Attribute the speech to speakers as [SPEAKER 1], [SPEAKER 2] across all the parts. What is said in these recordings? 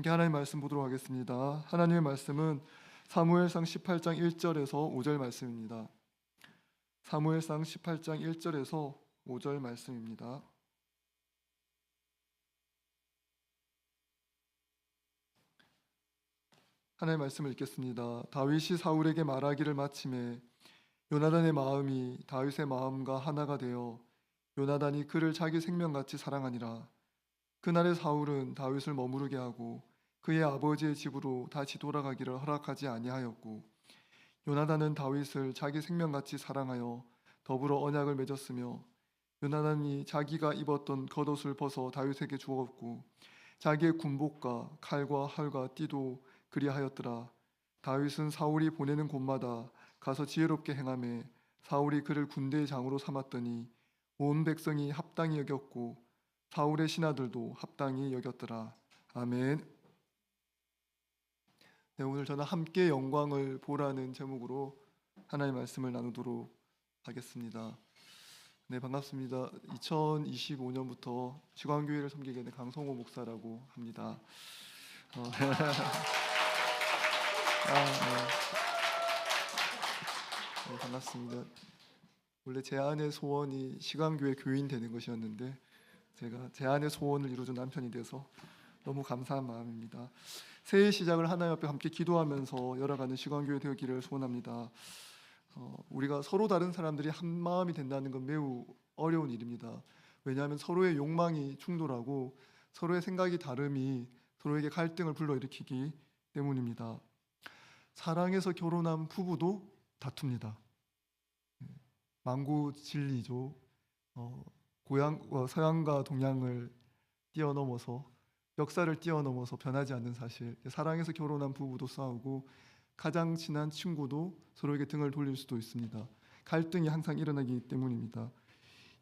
[SPEAKER 1] 함께 하나님의 말씀 보도록 하겠습니다. 하나님의 말씀은 사무엘상 18장 1절에서 5절 말씀입니다. 사무엘상 18장 1절에서 5절 말씀입니다. 하나님의 말씀을 읽겠습니다. 다윗이 사울에게 말하기를 마침에 요나단의 마음이 다윗의 마음과 하나가 되어 요나단이 그를 자기 생명같이 사랑하니라. 그날의 사울은 다윗을 머무르게 하고 그의 아버지의 집으로 다시 돌아가기를 허락하지 아니하였고, 요나단은 다윗을 자기 생명같이 사랑하여 더불어 언약을 맺었으며, 요나단이 자기가 입었던 겉옷을 벗어 다윗에게 주었고 자기의 군복과 칼과 활과 띠도 그리하였더라. 다윗은 사울이 보내는 곳마다 가서 지혜롭게 행하며 사울이 그를 군대의 장으로 삼았더니 온 백성이 합당히 여겼고 사울의 신하들도 합당히 여겼더라. 아멘. 네, 오늘 저는 함께 영광을 보라는 제목으로 하나님의 말씀을 나누도록 하겠습니다. 네, 반갑습니다. 2025년부터 시광교회를 섬기게 된 강성호 목사라고 합니다. 네, 반갑습니다. 원래 제 아내 소원이 시광교회 교인 되는 것이었는데 제가 제 아내 소원을 이루어준 남편이 돼서 너무 감사한 마음입니다. 새해 시작을 하나님 앞에 함께 기도하면서 열어가는 시광교회 되기를 소원합니다. 우리가 서로 다른 사람들이 한 마음이 된다는 건 매우 어려운 일입니다. 왜냐하면 서로의 욕망이 충돌하고 서로의 생각이 다름이 서로에게 갈등을 불러일으키기 때문입니다. 사랑해서 결혼한 부부도 다툽니다. 만고 진리죠. 서양과 동양을 뛰어넘어서 역사를 뛰어넘어서 변하지 않는 사실. 사랑해서 결혼한 부부도 싸우고 가장 친한 친구도 서로에게 등을 돌릴 수도 있습니다. 갈등이 항상 일어나기 때문입니다.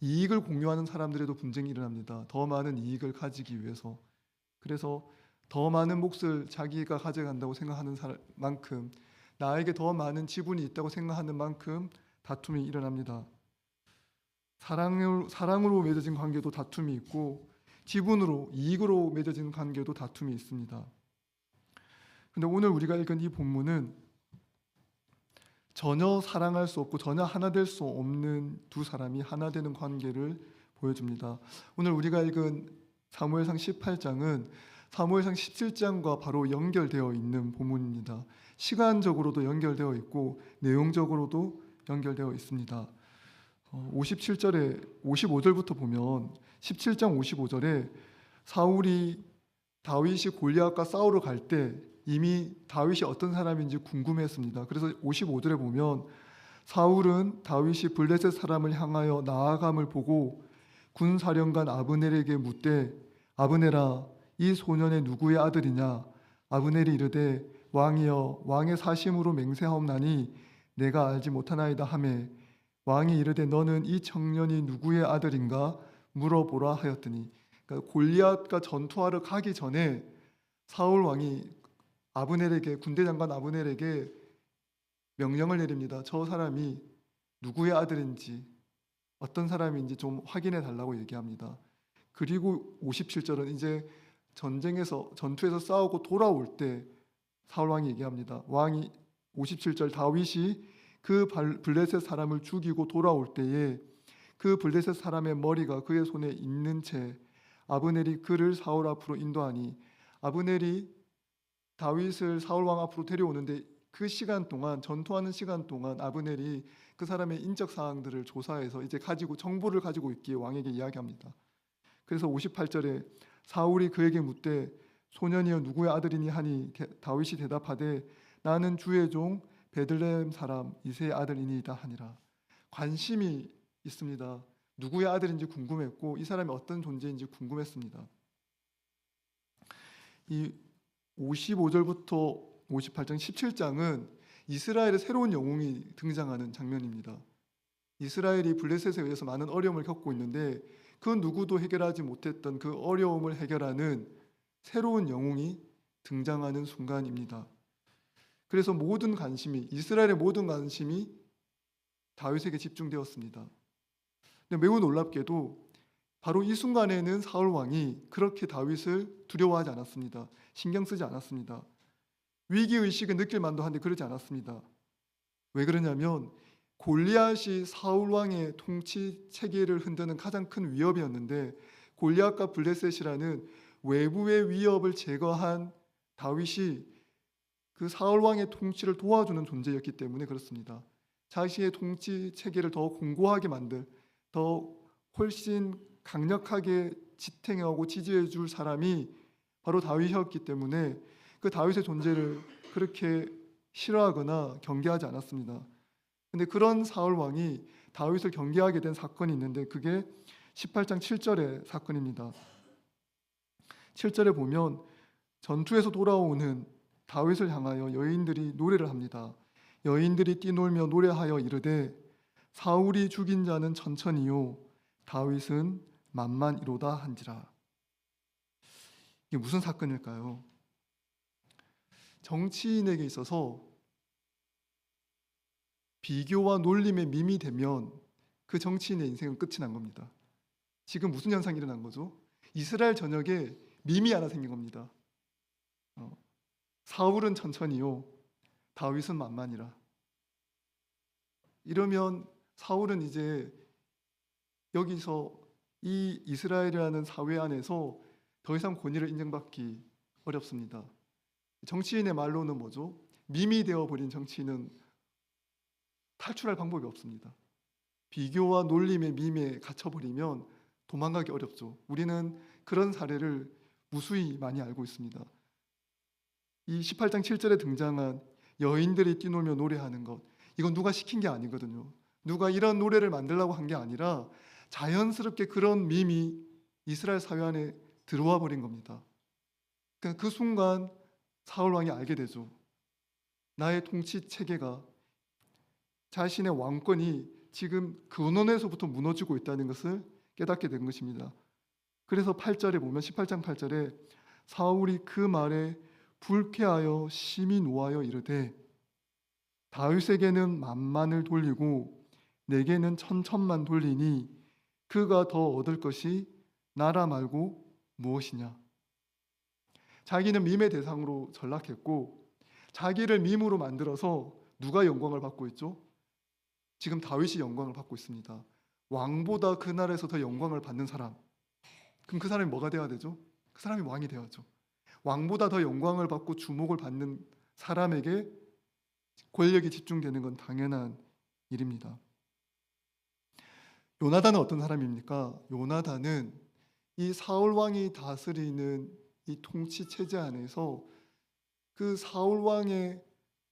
[SPEAKER 1] 이익을 공유하는 사람들에도 분쟁이 일어납니다. 더 많은 이익을 가지기 위해서. 그래서 더 많은 몫을 자기가 가져간다고 생각하는 만큼, 나에게 더 많은 지분이 있다고 생각하는 만큼 다툼이 일어납니다. 사랑으로 맺어진 관계도 다툼이 있고 지분으로, 이익으로 맺어진 관계도 다툼이 있습니다. 근데 오늘 우리가 읽은 이 본문은 전혀 사랑할 수 없고 전혀 하나 될 수 없는 두 사람이 하나 되는 관계를 보여줍니다. 오늘 우리가 읽은 사무엘상 18장은 사무엘상 17장과 바로 연결되어 있는 본문입니다. 시간적으로도 연결되어 있고 내용적으로도 연결되어 있습니다. 55절부터 보면 17장 55절에 다윗이 골리앗과 싸우러 갈 때 이미 다윗이 어떤 사람인지 궁금했습니다. 그래서 55절에 보면 사울은 다윗이 블레셋 사람을 향하여 나아감을 보고 군사령관 아브넬에게 묻되, 아브넬아, 이 소년의 누구의 아들이냐? 아브넬이 이르되, 왕이여, 왕의 사심으로 맹세하옵나니 내가 알지 못하나이다 하매, 왕이 이르되 너는 이 청년이 누구의 아들인가 물어보라 하였더니, 그러니까 골리앗과 전투하러 가기 전에 사울 왕이 군대 장관 아브넬에게 명령을 내립니다. 저 사람이 누구의 아들인지, 어떤 사람인지 좀 확인해 달라고 얘기합니다. 그리고 57절은 이제 전투에서 싸우고 돌아올 때 사울 왕이 얘기합니다. 57절, 다윗이 그 블레셋 사람을 죽이고 돌아올 때에 그 블레셋 사람의 머리가 그의 손에 있는 채 아브넬이 그를 사울 앞으로 인도하니, 아브넬이 다윗을 사울 왕 앞으로 데려오는데 그 시간 동안, 전투하는 시간 동안 아브넬이 그 사람의 인적 사항들을 조사해서 이제 정보를 가지고 있기에 왕에게 이야기합니다. 그래서 58절에 사울이 그에게 묻되 소년이여 누구의 아들이니 하니 다윗이 대답하되 나는 주의 종 베들레헴 사람 이새의 아들이니이다 하니라. 관심이 있습니다. 누구의 아들인지 궁금했고 이 사람이 어떤 존재인지 궁금했습니다. 이 55절부터 58장 17장은 이스라엘의 새로운 영웅이 등장하는 장면입니다. 이스라엘이 블레셋에 의해서 많은 어려움을 겪고 있는데 그 누구도 해결하지 못했던 그 어려움을 해결하는 새로운 영웅이 등장하는 순간입니다. 그래서 이스라엘의 모든 관심이 다윗에게 집중되었습니다. 근데 매우 놀랍게도 바로 이 순간에는 사울 왕이 그렇게 다윗을 두려워하지 않았습니다. 신경 쓰지 않았습니다. 위기의식을 느낄 만도 한데 그러지 않았습니다. 왜 그러냐면 골리앗이 사울 왕의 통치 체계를 흔드는 가장 큰 위협이었는데, 골리앗과 블레셋이라는 외부의 위협을 제거한 다윗이 그 사울 왕의 통치를 도와주는 존재였기 때문에 그렇습니다. 자신의 통치 체계를 더 공고하게 만들, 더 훨씬 강력하게 지탱하고 지지해 줄 사람이 바로 다윗이었기 때문에 그 다윗의 존재를 그렇게 싫어하거나 경계하지 않았습니다. 근데 그런 사울 왕이 다윗을 경계하게 된 사건이 있는데, 그게 18장 7절의 사건입니다. 7절에 보면 전투에서 돌아오는 다윗을 향하여 여인들이 노래를 합니다. 여인들이 뛰놀며 노래하여 이르되 사울이 죽인 자는 천천히요 다윗은 만만이로다 한지라. 이게 무슨 사건일까요? 정치인에게 있어서 비교와 놀림에 밈이 되면 그 정치인의 인생은 끝이 난 겁니다. 지금 무슨 현상이 일어난 거죠? 이스라엘 전역에 밈이 하나 생긴 겁니다. 사울은 천천히요 다윗은 만만이라. 이러면 사울은 이제 여기서 이 이스라엘이라는 사회 안에서 더 이상 권위를 인정받기 어렵습니다. 정치인의 말로는 뭐죠? 밈이 되어버린 정치인은 탈출할 방법이 없습니다. 비교와 놀림의 밈에 갇혀버리면 도망가기 어렵죠. 우리는 그런 사례를 무수히 많이 알고 있습니다. 이 18장 7절에 등장한 여인들이 뛰놀며 노래하는 것, 이건 누가 시킨 게 아니거든요. 누가 이런 노래를 만들라고 한 게 아니라 자연스럽게 그런 밈이 이스라엘 사회 안에 들어와 버린 겁니다. 그러니까 그 순간 사울 왕이 알게 되죠. 나의 통치 체계가, 자신의 왕권이 지금 근원에서부터 무너지고 있다는 것을 깨닫게 된 것입니다. 그래서 8절에 보면 18장 8절에 사울이 그 말에 불쾌하여 심히 노하여 이르되 다윗에게는 만만을 돌리고 내게는 천천만 돌리니 그가 더 얻을 것이 나라 말고 무엇이냐. 자기는 밈의 대상으로 전락했고 자기를 밈으로 만들어서 누가 영광을 받고 있죠? 지금 다윗이 영광을 받고 있습니다. 왕보다 그 나라에서 더 영광을 받는 사람, 그럼 그 사람이 뭐가 되어야 되죠? 그 사람이 왕이 되어야죠. 왕보다 더 영광을 받고 주목을 받는 사람에게 권력이 집중되는 건 당연한 일입니다. 요나단은 어떤 사람입니까? 요나단은 이 사울 왕이 다스리는 이 통치 체제 안에서 그 사울 왕의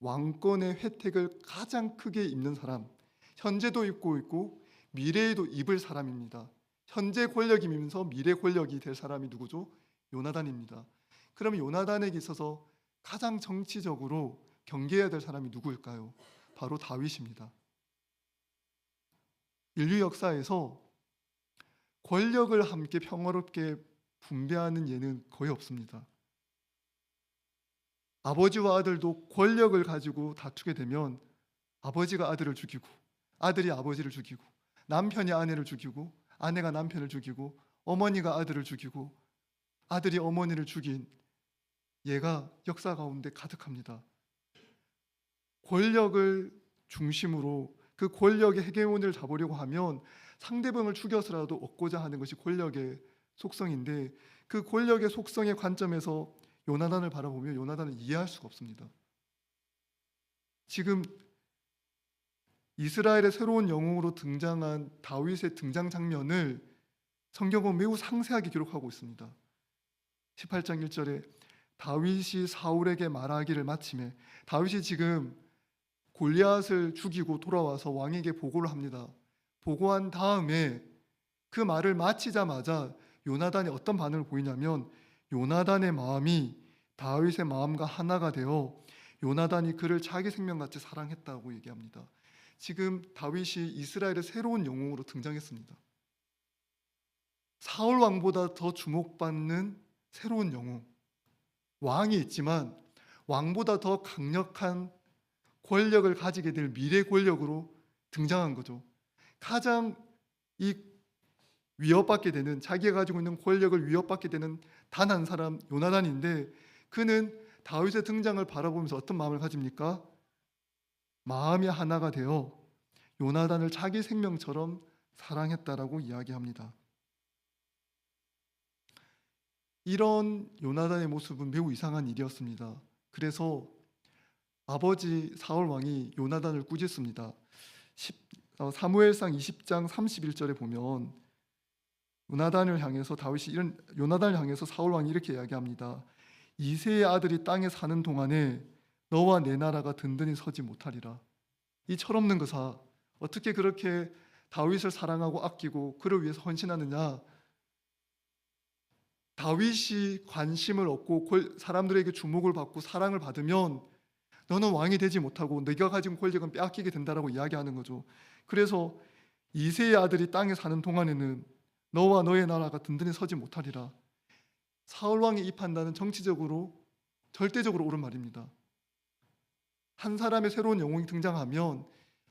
[SPEAKER 1] 왕권의 혜택을 가장 크게 입는 사람, 현재도 입고 있고 미래에도 입을 사람입니다. 현재 권력이면서 미래 권력이 될 사람이 누구죠? 요나단입니다. 그러면 요나단에게 있어서 가장 정치적으로 경계해야 될 사람이 누구일까요? 바로 다윗입니다. 인류 역사에서 권력을 함께 평화롭게 분배하는 예는 거의 없습니다. 아버지와 아들도 권력을 가지고 다투게 되면 아버지가 아들을 죽이고 아들이 아버지를 죽이고 남편이 아내를 죽이고 아내가 남편을 죽이고 어머니가 아들을 죽이고 아들이 어머니를 죽인 예가 역사 가운데 가득합니다. 권력을 중심으로 그 권력의 헤게몬을 잡으려고 하면 상대방을 죽여서라도 얻고자 하는 것이 권력의 속성인데, 그 권력의 속성의 관점에서 요나단을 바라보면 요나단을 이해할 수가 없습니다. 지금 이스라엘의 새로운 영웅으로 등장한 다윗의 등장 장면을 성경은 매우 상세하게 기록하고 있습니다. 18장 1절에 다윗이 사울에게 말하기를 마치매, 다윗이 지금 골리앗을 죽이고 돌아와서 왕에게 보고를 합니다. 보고한 다음에 그 말을 마치자마자 요나단이 어떤 반응을 보이냐면, 요나단의 마음이 다윗의 마음과 하나가 되어 요나단이 그를 자기 생명같이 사랑했다고 얘기합니다. 지금 다윗이 이스라엘의 새로운 영웅으로 등장했습니다. 사울 왕보다 더 주목받는 새로운 영웅, 왕이 있지만 왕보다 더 강력한 권력을 가지게 될 미래 권력으로 등장한 거죠. 가장 이 위협받게 되는, 자기가 가지고 있는 권력을 위협받게 되는 단 한 사람 요나단인데, 그는 다윗의 등장을 바라보면서 어떤 마음을 가집니까? 마음이 하나가 되어 요나단을 자기 생명처럼 사랑했다라고 이야기합니다. 이런 요나단의 모습은 매우 이상한 일이었습니다. 그래서 아버지 사울 왕이 요나단을 꾸짖습니다. 사무엘상 20장 31절에 보면 요나단을 향해서 사울 왕이 이렇게 이야기합니다. 이새의 아들이 땅에 사는 동안에 너와 내 나라가 든든히 서지 못하리라. 이 철없는 거사, 어떻게 그렇게 다윗을 사랑하고 아끼고 그를 위해서 헌신하느냐? 다윗이 관심을 얻고 사람들에게 주목을 받고 사랑을 받으면 너는 왕이 되지 못하고 네가 가진 권력은 빼앗기게 된다라고 이야기하는 거죠. 그래서 이새의 아들이 땅에 사는 동안에는 너와 너의 나라가 든든히 서지 못하리라. 사울 왕의 이 판단은 정치적으로 절대적으로 옳은 말입니다. 한 사람의 새로운 영웅이 등장하면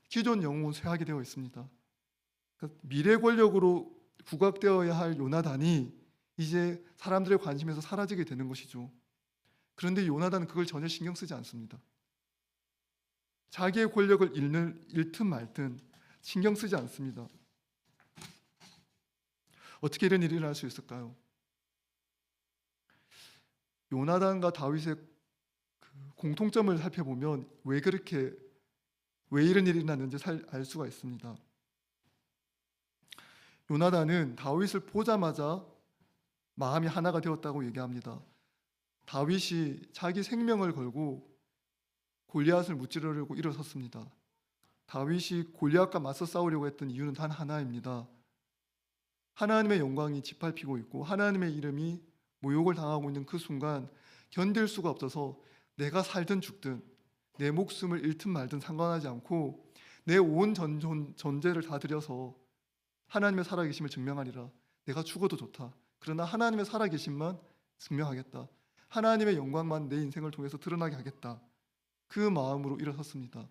[SPEAKER 1] 기존 영웅은 쇠하게 되어 있습니다. 그러니까 미래 권력으로 부각되어야 할 요나단이 이제 사람들의 관심에서 사라지게 되는 것이죠. 그런데 요나단은 그걸 전혀 신경 쓰지 않습니다. 자기의 권력을 잃든 말든 신경 쓰지 않습니다. 어떻게 이런 일이 일어날 수 있을까요? 요나단과 다윗의 공통점을 살펴보면 왜 이런 일이 일어났는지 알 수가 있습니다. 요나단은 다윗을 보자마자 마음이 하나가 되었다고 얘기합니다. 다윗이 자기 생명을 걸고 골리앗을 무찌르려고 일어섰습니다. 다윗이 골리앗과 맞서 싸우려고 했던 이유는 단 하나입니다. 하나님의 영광이 짓밟히고 있고 하나님의 이름이 모욕을 당하고 있는 그 순간 견딜 수가 없어서 내가 살든 죽든 내 목숨을 잃든 말든 상관하지 않고 내 온 존재를 다 들여서 하나님의 살아계심을 증명하리라. 내가 죽어도 좋다. 그러나 하나님의 살아계심만 증명하겠다. 하나님의 영광만 내 인생을 통해서 드러나게 하겠다. 그 마음으로 일어섰습니다.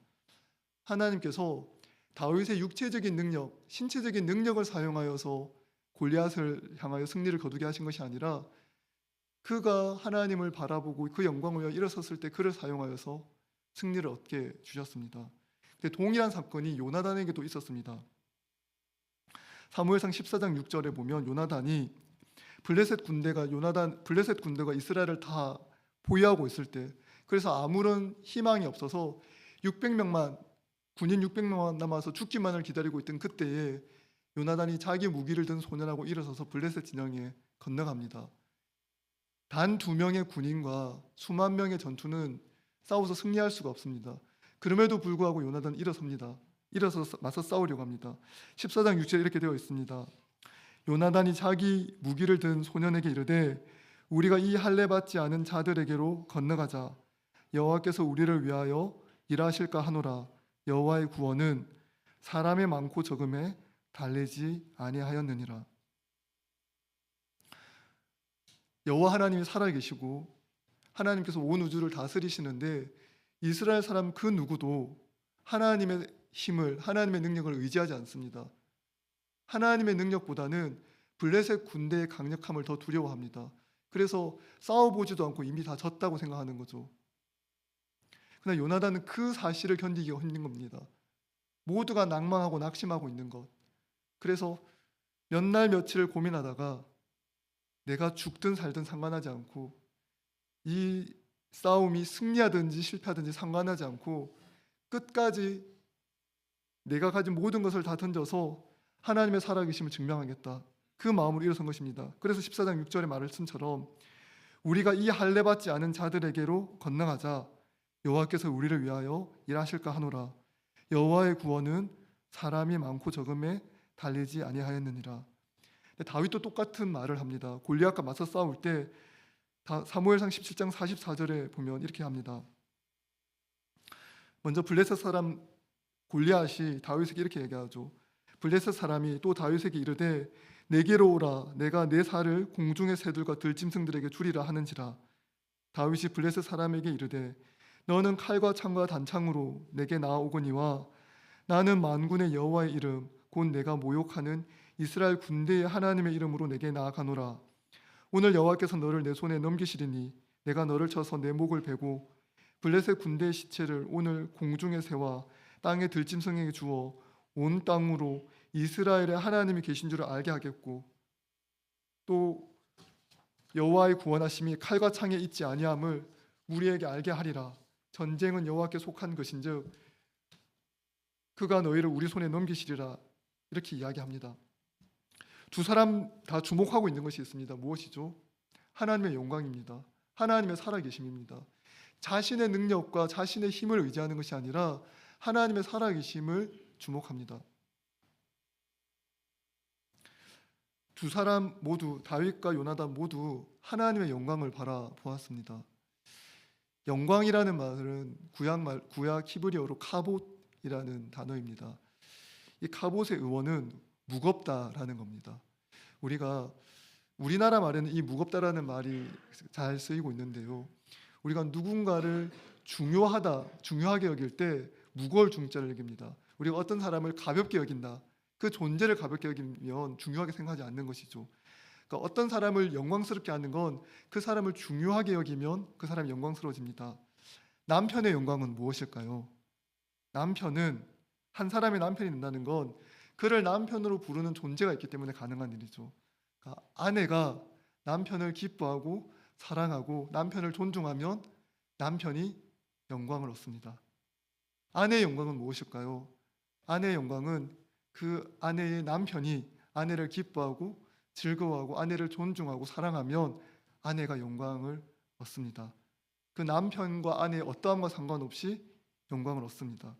[SPEAKER 1] 하나님께서 다윗의 육체적인 능력, 신체적인 능력을 사용하여서 골리앗을 향하여 승리를 거두게 하신 것이 아니라 그가 하나님을 바라보고 그 영광을 위하여 일어섰을 때 그를 사용하여서 승리를 얻게 주셨습니다. 근데 동일한 사건이 요나단에게도 있었습니다. 사무엘상 14장 6절에 보면 요나단이 블레셋 군대가 이스라엘을 다 보유하고 있을 때, 그래서 아무런 희망이 없어서 군인 600명만 남아서 죽기만을 기다리고 있던 그때에 요나단이 자기 무기를 든 소년하고 일어서서 블레셋 진영에 건너갑니다. 단 2명의 군인과 수만 명의 전투는 싸워서 승리할 수가 없습니다. 그럼에도 불구하고 요나단은 일어서서 맞서 싸우려고 합니다. 14장 6절에 이렇게 되어 있습니다. 요나단이 자기 무기를 든 소년에게 이르되 우리가 이 할례 받지 않은 자들에게로 건너가자. 여호와께서 우리를 위하여 일하실까 하노라. 여호와의 구원은 사람의 많고 적음에 달리지 아니하였느니라. 여호와 하나님이 살아계시고 하나님께서 온 우주를 다스리시는데 이스라엘 사람 그 누구도 하나님의 힘을, 하나님의 능력을 의지하지 않습니다. 하나님의 능력보다는 블레셋 군대의 강력함을 더 두려워합니다. 그래서 싸워보지도 않고 이미 다 졌다고 생각하는 거죠. 그러나 요나단은 그 사실을 견디기가 힘든 겁니다. 모두가 낭망하고 낙심하고 있는 것. 그래서 몇 날 며칠을 고민하다가 내가 죽든 살든 상관하지 않고 이 싸움이 승리하든지 실패하든지 상관하지 않고 끝까지 내가 가진 모든 것을 다 던져서 하나님의 살아계심을 증명하겠다. 그 마음으로 일어선 것입니다. 그래서 14장 6절의 말씀처럼 우리가 이 할례 받지 않은 자들에게로 건너가자. 여호와께서 우리를 위하여 일하실까 하노라. 여호와의 구원은 사람이 많고 적음에 달리지 아니하였느니라. 다윗도 똑같은 말을 합니다. 골리앗과 맞서 싸울 때 사무엘상 17장 44절에 보면 이렇게 합니다. 먼저 블레셋 사람 골리앗이 다윗에게 이렇게 얘기하죠. 블레셋 사람이 또 다윗에게 이르되 내게로 오라. 내가 내 살을 공중의 새들과 들짐승들에게 주리라 하는지라. 다윗이 블레셋 사람에게 이르되 너는 칼과 창과 단창으로 내게 나아오거니와 나는 만군의 여호와의 이름 곧 내가 모욕하는 이스라엘 군대의 하나님의 이름으로 내게 나아가노라. 오늘 여호와께서 너를 내 손에 넘기시리니 내가 너를 쳐서 내 목을 베고 블레셋 군대의 시체를 오늘 공중에 세워 땅의 들짐승에게 주어 온 땅으로 이스라엘의 하나님이 계신 줄을 알게 하겠고 또 여호와의 구원하심이 칼과 창에 있지 아니함을 우리에게 알게 하리라. 전쟁은 여호와께 속한 것인즉 그가 너희를 우리 손에 넘기시리라. 이렇게 이야기합니다. 두 사람 다 주목하고 있는 것이 있습니다. 무엇이죠? 하나님의 영광입니다. 하나님의 살아계심입니다. 자신의 능력과 자신의 힘을 의지하는 것이 아니라 하나님의 살아계심을 주목합니다. 두 사람 모두, 다윗과 요나단 모두 하나님의 영광을 바라보았습니다. 영광이라는 말은 구약 히브리어로 카봇이라는 단어입니다. 이 카봇의 의원은 무겁다라는 겁니다. 우리나라 말에는 이 무겁다라는 말이 잘 쓰이고 있는데요. 우리가 누군가를 중요하게 여길 때 무거울 중자를 여깁니다. 우리가 어떤 사람을 가볍게 여긴다. 그 존재를 가볍게 여기면 중요하게 생각하지 않는 것이죠. 그러니까 어떤 사람을 영광스럽게 하는 건 그 사람을 중요하게 여기면 그 사람이 영광스러워집니다. 남편의 영광은 무엇일까요? 한 사람의 남편이 된다는 건 그를 남편으로 부르는 존재가 있기 때문에 가능한 일이죠. 그러니까 아내가 남편을 기뻐하고 사랑하고 남편을 존중하면 남편이 영광을 얻습니다. 아내의 영광은 무엇일까요? 아내의 영광은 그 아내의 남편이 아내를 기뻐하고 즐거워하고 아내를 존중하고 사랑하면 아내가 영광을 얻습니다. 그 남편과 아내의 어떠함과 상관없이 영광을 얻습니다.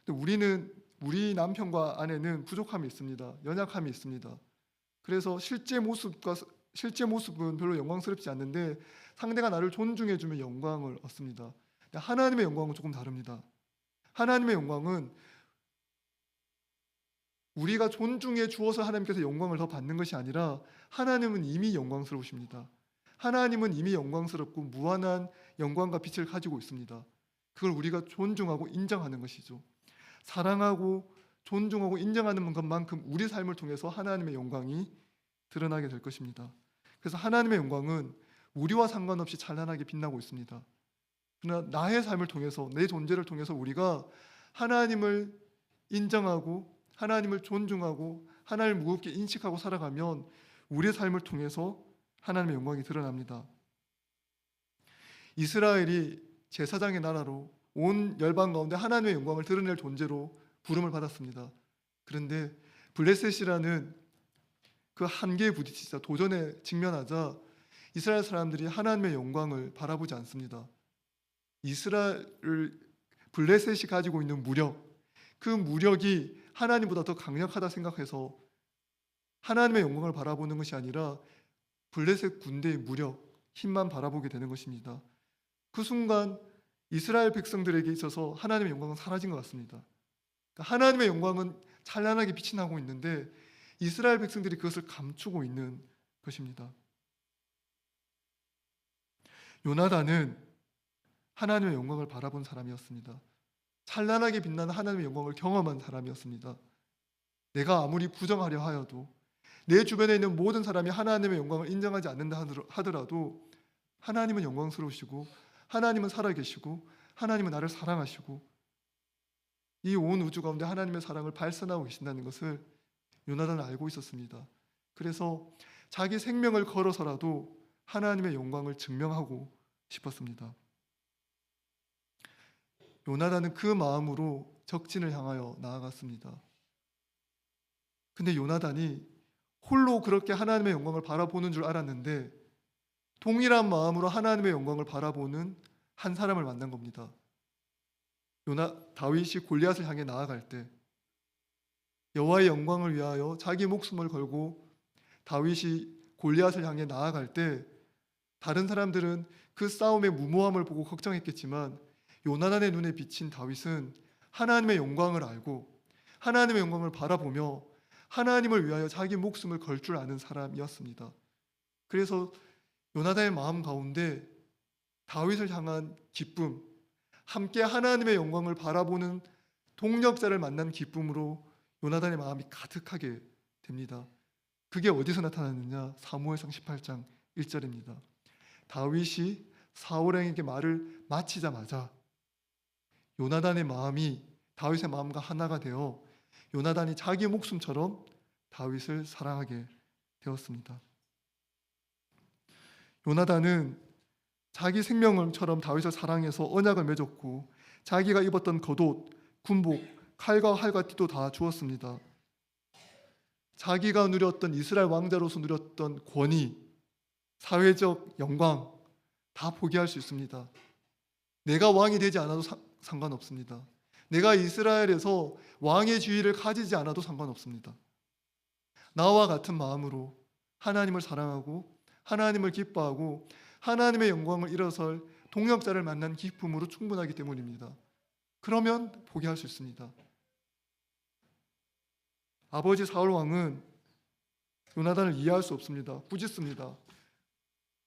[SPEAKER 1] 근데 우리 남편과 아내는 부족함이 있습니다. 연약함이 있습니다. 그래서 실제 모습은 별로 영광스럽지 않는데 상대가 나를 존중해주면 영광을 얻습니다. 하나님의 영광은 조금 다릅니다. 하나님의 영광은 우리가 존중해 주어서 하나님께서 영광을 더 받는 것이 아니라 하나님은 이미 영광스러우십니다. 하나님은 이미 영광스럽고 무한한 영광과 빛을 가지고 있습니다. 그걸 우리가 존중하고 인정하는 것이죠. 사랑하고 존중하고 인정하는 것만큼 우리 삶을 통해서 하나님의 영광이 드러나게 될 것입니다. 그래서 하나님의 영광은 우리와 상관없이 찬란하게 빛나고 있습니다. 그러나 나의 삶을 통해서, 내 존재를 통해서 우리가 하나님을 인정하고 하나님을 존중하고 하나님을 무겁게 인식하고 살아가면 우리의 삶을 통해서 하나님의 영광이 드러납니다. 이스라엘이 제사장의 나라로 온 열방 가운데 하나님의 영광을 드러낼 존재로 부름을 받았습니다. 그런데 블레셋이라는 그 한계에 부딪히자 도전에 직면하자 이스라엘 사람들이 하나님의 영광을 바라보지 않습니다. 블레셋이 가지고 있는 무력, 그 무력이 하나님보다 더 강력하다 생각해서 하나님의 영광을 바라보는 것이 아니라 블레셋 군대의 무력, 힘만 바라보게 되는 것입니다. 그 순간 이스라엘 백성들에게 있어서 하나님의 영광은 사라진 것 같습니다. 그러니까 하나님의 영광은 찬란하게 빛이 나고 있는데 이스라엘 백성들이 그것을 감추고 있는 것입니다. 요나단은 하나님의 영광을 바라본 사람이었습니다. 찬란하게 빛나는 하나님의 영광을 경험한 사람이었습니다. 내가 아무리 부정하려 하여도 내 주변에 있는 모든 사람이 하나님의 영광을 인정하지 않는다 하더라도 하나님은 영광스러우시고 하나님은 살아계시고 하나님은 나를 사랑하시고 이 온 우주 가운데 하나님의 사랑을 발산하고 계신다는 것을 요나단은 알고 있었습니다. 그래서 자기 생명을 걸어서라도 하나님의 영광을 증명하고 싶었습니다. 요나단은 그 마음으로 적진을 향하여 나아갔습니다. 근데 요나단이 홀로 그렇게 하나님의 영광을 바라보는 줄 알았는데 동일한 마음으로 하나님의 영광을 바라보는 한 사람을 만난 겁니다. 다윗이 골리앗을 향해 나아갈 때 여호와의 영광을 위하여 자기 목숨을 걸고 다윗이 골리앗을 향해 나아갈 때 다른 사람들은 그 싸움의 무모함을 보고 걱정했겠지만 요나단의 눈에 비친 다윗은 하나님의 영광을 알고 하나님의 영광을 바라보며 하나님을 위하여 자기 목숨을 걸 줄 아는 사람이었습니다. 그래서 요나단의 마음 가운데 다윗을 향한 기쁨, 함께 하나님의 영광을 바라보는 동력자를 만난 기쁨으로 요나단의 마음이 가득하게 됩니다. 그게 어디서 나타났느냐? 사무엘상 18장 1절입니다. 다윗이 사울왕에게 말을 마치자마자 요나단의 마음이 다윗의 마음과 하나가 되어 요나단이 자기 목숨처럼 다윗을 사랑하게 되었습니다. 요나단은 자기 생명처럼 다윗을 사랑해서 언약을 맺었고 자기가 입었던 겉옷, 군복, 칼과 활과 띠도 다 주었습니다. 자기가 누렸던 이스라엘 왕자로서 누렸던 권위, 사회적 영광 다 포기할 수 있습니다. 내가 왕이 되지 않아도 상관없습니다. 내가 이스라엘에서 왕의 지위를 가지지 않아도 상관없습니다. 나와 같은 마음으로 하나님을 사랑하고 하나님을 기뻐하고 하나님의 영광을 일어설 동역자를 만난 기쁨으로 충분하기 때문입니다. 그러면 포기할 수 있습니다. 아버지 사울 왕은 요나단을 이해할 수 없습니다. 꾸짖습니다.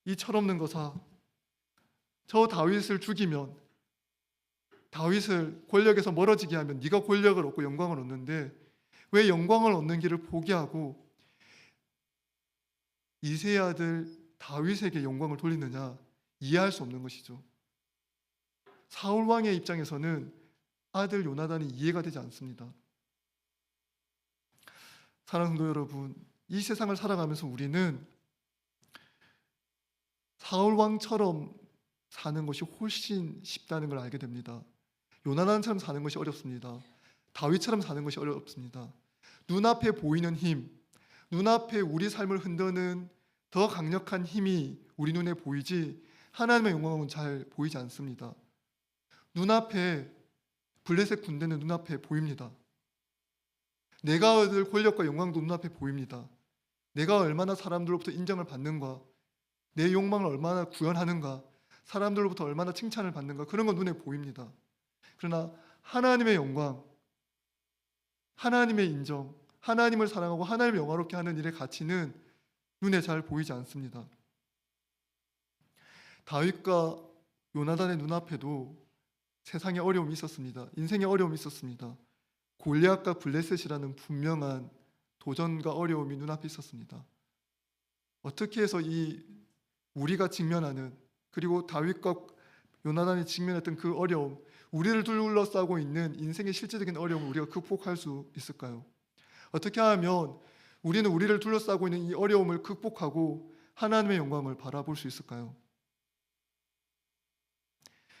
[SPEAKER 1] 이 철없는 것아, 저 다윗을 죽이면, 다윗을 권력에서 멀어지게 하면 네가 권력을 얻고 영광을 얻는데 왜 영광을 얻는 길을 포기하고 이새의 아들 다윗에게 영광을 돌리느냐? 이해할 수 없는 것이죠. 사울 왕의 입장에서는 아들 요나단이 이해가 되지 않습니다. 사랑하는 성도 여러분, 이 세상을 살아가면서 우리는 사울 왕처럼 사는 것이 훨씬 쉽다는 걸 알게 됩니다. 요나단처럼 사는 것이 어렵습니다. 다윗처럼 사는 것이 어렵습니다. 눈앞에 보이는 힘, 눈앞에 우리 삶을 흔드는 더 강력한 힘이 우리 눈에 보이지 하나님의 영광은 잘 보이지 않습니다. 눈앞에 블레셋 군대는 눈앞에 보입니다. 내가 얻을 권력과 영광도 눈앞에 보입니다. 내가 얼마나 사람들로부터 인정을 받는가, 내 욕망을 얼마나 구현하는가, 사람들로부터 얼마나 칭찬을 받는가, 그런 건 눈에 보입니다. 그러나 하나님의 영광, 하나님의 인정, 하나님을 사랑하고 하나님을 영화롭게 하는 일의 가치는 눈에 잘 보이지 않습니다. 다윗과 요나단의 눈앞에도 세상의 어려움이 있었습니다. 인생의 어려움이 있었습니다. 골리앗과 블레셋이라는 분명한 도전과 어려움이 눈앞에 있었습니다. 어떻게 해서 이 우리가 직면하는, 그리고 다윗과 요나단이 직면했던 그 어려움, 우리를 둘러싸고 있는 인생의 실제적인 어려움을 우리가 극복할 수 있을까요? 어떻게 하면 우리는 우리를 둘러싸고 있는 이 어려움을 극복하고 하나님의 영광을 바라볼 수 있을까요?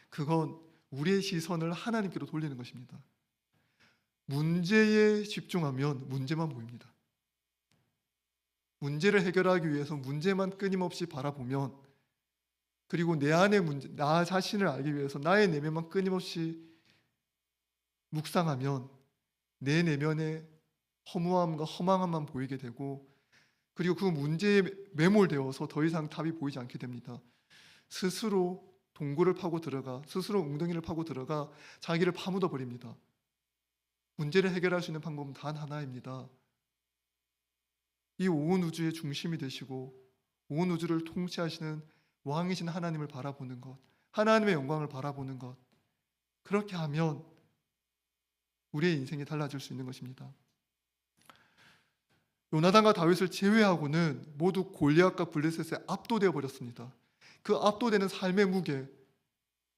[SPEAKER 1] 그건 우리의 시선을 하나님께로 돌리는 것입니다. 문제에 집중하면 문제만 보입니다. 문제를 해결하기 위해서 문제만 끊임없이 바라보면, 그리고 내 안의 문제, 나 자신을 알기 위해서 나의 내면만 끊임없이 묵상하면 내 내면의 허무함과 허망함만 보이게 되고, 그리고 그 문제에 매몰되어서 더 이상 답이 보이지 않게 됩니다. 스스로 동굴을 파고 들어가, 스스로 웅덩이를 파고 들어가 자기를 파묻어 버립니다. 문제를 해결할 수 있는 방법은 단 하나입니다. 이 온 우주의 중심이 되시고 온 우주를 통치하시는 왕이신 하나님을 바라보는 것, 하나님의 영광을 바라보는 것, 그렇게 하면 우리의 인생이 달라질 수 있는 것입니다. 요나단과 다윗을 제외하고는 모두 골리앗과 블레셋에 압도되어 버렸습니다. 그 압도되는 삶의 무게,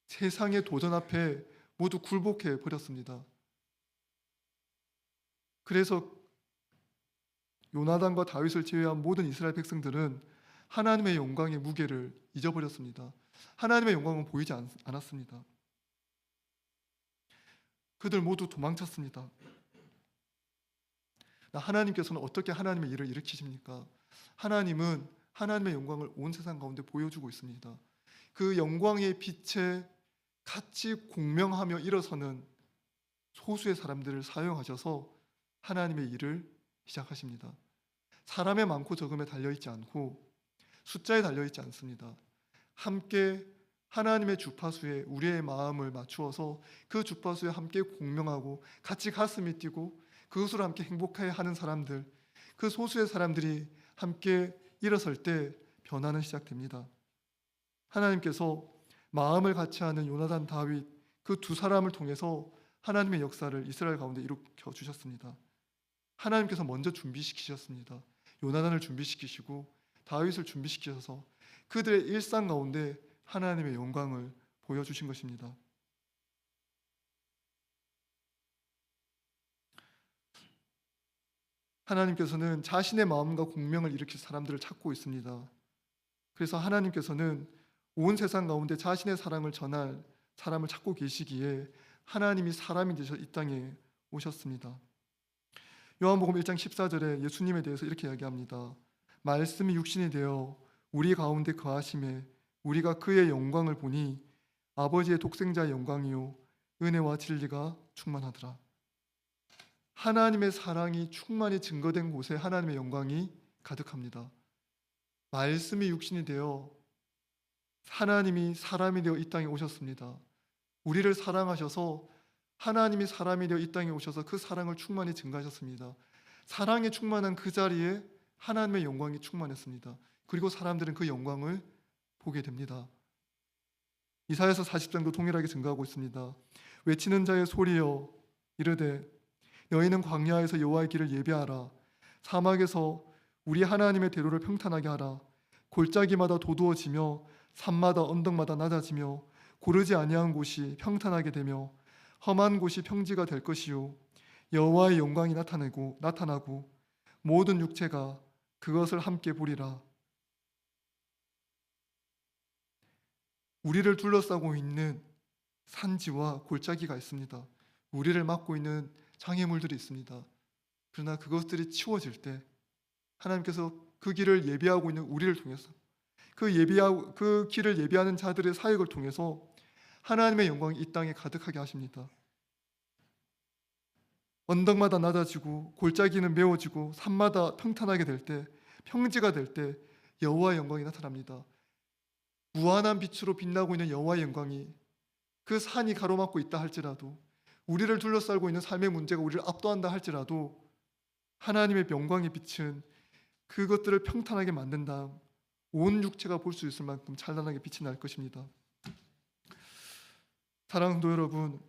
[SPEAKER 1] 세상의 도전 앞에 모두 굴복해 버렸습니다. 그래서 요나단과 다윗을 제외한 모든 이스라엘 백성들은 하나님의 영광의 무게를 잊어버렸습니다. 하나님의 영광은 보이지 않았습니다. 그들 모두 도망쳤습니다. 하나님께서는 어떻게 하나님의 일을 일으키십니까? 하나님은 하나님의 영광을 온 세상 가운데 보여주고 있습니다. 그 영광의 빛에 같이 공명하며 일어서는 소수의 사람들을 사용하셔서 하나님의 일을 시작하십니다. 사람의 많고 적음에 달려있지 않고 숫자에 달려있지 않습니다. 함께 하나님의 주파수에 우리의 마음을 맞추어서 그 주파수에 함께 공명하고 같이 가슴이 뛰고 그것으로 함께 행복해하는 사람들, 그 소수의 사람들이 함께 일어설 때 변화는 시작됩니다. 하나님께서 마음을 같이 하는 요나단, 다윗, 그 두 사람을 통해서 하나님의 역사를 이스라엘 가운데 일으켜 주셨습니다. 하나님께서 먼저 준비시키셨습니다. 요나단을 준비시키시고 다윗을 준비시키셔서 그들의 일상 가운데 하나님의 영광을 보여주신 것입니다. 하나님께서는 자신의 마음과 공명을 일으킬 사람들을 찾고 있습니다. 그래서 하나님께서는 온 세상 가운데 자신의 사랑을 전할 사람을 찾고 계시기에 하나님이 사람이 되셔 이 땅에 오셨습니다. 요한복음 1장 14절에 예수님에 대해서 이렇게 이야기합니다. 말씀이 육신이 되어 우리 가운데 거하심에 우리가 그의 영광을 보니 아버지의 독생자의 영광이요 은혜와 진리가 충만하더라. 하나님의 사랑이 충만히 증거된 곳에 하나님의 영광이 가득합니다. 말씀이 육신이 되어 하나님이 사람이 되어 이 땅에 오셨습니다. 우리를 사랑하셔서 하나님이 사람이 되어 이 땅에 오셔서 그 사랑을 충만히 증가하셨습니다. 사랑이 충만한 그 자리에 하나님의 영광이 충만했습니다. 그리고 사람들은 그 영광을 보게 됩니다. 이사야서 40장도 동일하게 증가하고 있습니다. 외치는 자의 소리여 이르되 너희는 광야에서 여호와의 길을 예비하라. 사막에서 우리 하나님의 대로를 평탄하게 하라. 골짜기마다 도두어지며 산마다 언덕마다 낮아지며 고르지 아니한 곳이 평탄하게 되며 험한 곳이 평지가 될 것이요 여호와의 영광이 나타나고 모든 육체가 그것을 함께 보리라. 우리를 둘러싸고 있는 산지와 골짜기가 있습니다. 우리를 막고 있는 장애물들이 있습니다. 그러나 그것들이 치워질 때 하나님께서 그 길을 예비하고 있는 우리를 통해서 그 길을 예비하는 자들의 사역을 통해서 하나님의 영광이 이 땅에 가득하게 하십니다. 언덕마다 낮아지고 골짜기는 메워지고 산마다 평탄하게 될 때, 평지가 될 때 여호와의 영광이 나타납니다. 무한한 빛으로 빛나고 있는 여호와의 영광이 그 산이 가로막고 있다 할지라도, 우리를 둘러싸고 있는 삶의 문제가 우리를 압도한다 할지라도 하나님의 영광의 빛은 그것들을 평탄하게 만든 다음 온 육체가 볼 수 있을 만큼 찬란하게 빛이 날 것입니다. 사랑하는 성도 여러분,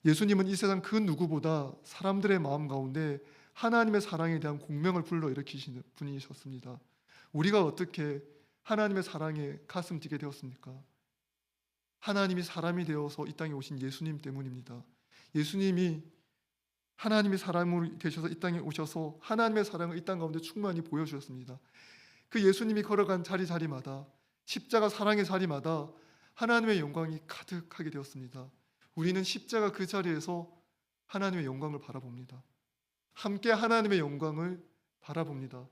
[SPEAKER 1] 예수님은 이 세상 그 누구보다 사람들의 마음 가운데 하나님의 사랑에 대한 공명을 불러일으키시는 분이셨습니다. 우리가 어떻게 하나님의 사랑에 가슴 뛰게 되었습니까? 하나님이 사람이 되어서 이 땅에 오신 예수님 때문입니다. 예수님이 하나님의 사람으로 되셔서 이 땅에 오셔서 하나님의 사랑을 이 땅 가운데 충만히 보여주셨습니다. 그 예수님이 걸어간 자리자리마다, 십자가 사랑의 자리마다 하나님의 영광이 가득하게 되었습니다. 우리는 십자가 그 자리에서 하나님의 영광을 바라봅니다. 함께 하나님의 영광을 바라봅니다.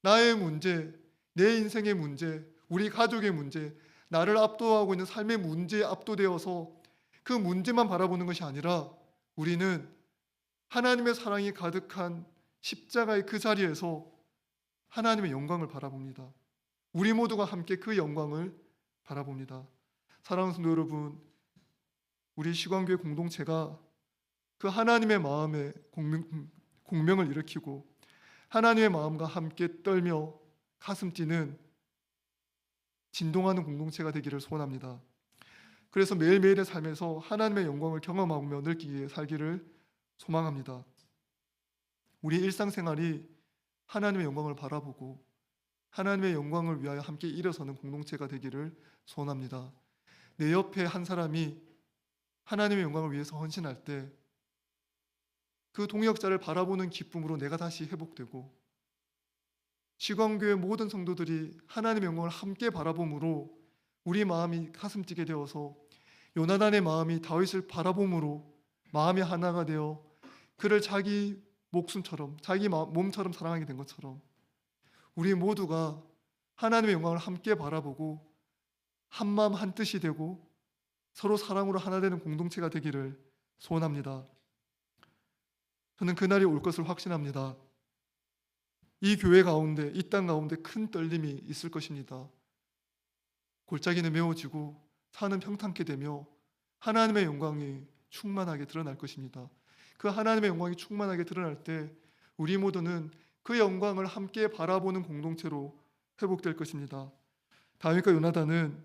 [SPEAKER 1] 나의 문제, 내 인생의 문제, 우리 가족의 문제, 나를 압도하고 있는 삶의 문제에 압도되어서 그 문제만 바라보는 것이 아니라 우리는 하나님의 사랑이 가득한 십자가의 그 자리에서 하나님의 영광을 바라봅니다. 우리 모두가 함께 그 영광을 바라봅니다. 사랑하는 성도 여러분, 우리 시광교회 공동체가 그 하나님의 마음에 공명을 일으키고 하나님의 마음과 함께 떨며 가슴 뛰는 진동하는 공동체가 되기를 소원합니다. 그래서 매일매일의 삶에서 하나님의 영광을 경험하며 느끼기에 살기를 소망합니다. 우리 일상생활이 하나님의 영광을 바라보고 하나님의 영광을 위하여 함께 일어서는 공동체가 되기를 소원합니다. 내 옆에 한 사람이 하나님의 영광을 위해서 헌신할 때 그 동역자를 바라보는 기쁨으로 내가 다시 회복되고, 시광교회 모든 성도들이 하나님의 영광을 함께 바라봄으로 우리 마음이 가슴 뛰게 되어서 요나단의 마음이 다윗을 바라봄으로 마음이 하나가 되어 그를 자기 목숨처럼, 자기 몸처럼 사랑하게 된 것처럼 우리 모두가 하나님의 영광을 함께 바라보고 한 마음 한 뜻이 되고 서로 사랑으로 하나 되는 공동체가 되기를 소원합니다. 저는 그날이 올 것을 확신합니다. 이 교회 가운데, 이 땅 가운데 큰 떨림이 있을 것입니다. 골짜기는 메워지고 산은 평탄케 되며 하나님의 영광이 충만하게 드러날 것입니다. 그 하나님의 영광이 충만하게 드러날 때 우리 모두는 그 영광을 함께 바라보는 공동체로 회복될 것입니다. 다윗과 요나단은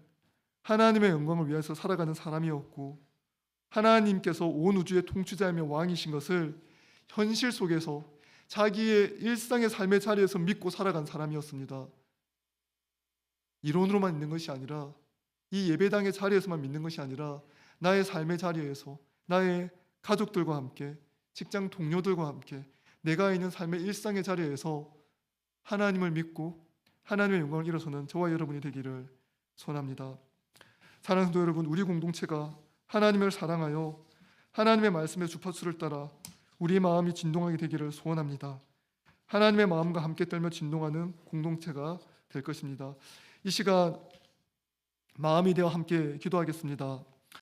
[SPEAKER 1] 하나님의 영광을 위해서 살아가는 사람이었고, 하나님께서 온 우주의 통치자이며 왕이신 것을 현실 속에서 자기의 일상의 삶의 자리에서 믿고 살아간 사람이었습니다. 이론으로만 있는 것이 아니라, 이 예배당의 자리에서만 믿는 것이 아니라 나의 삶의 자리에서 나의 가족들과 함께, 직장 동료들과 함께, 내가 있는 삶의 일상의 자리에서 하나님을 믿고 하나님의 영광을 이뤄서는 저와 여러분이 되기를 소원합니다. 사랑하는 성도 여러분, 우리 공동체가 하나님을 사랑하여 하나님의 말씀의 주파수를 따라 우리 마음이 진동하게 되기를 소원합니다. 하나님의 마음과 함께 떨며 진동하는 공동체가 될 것입니다. 이 시간 마음이 되어 함께 기도하겠습니다.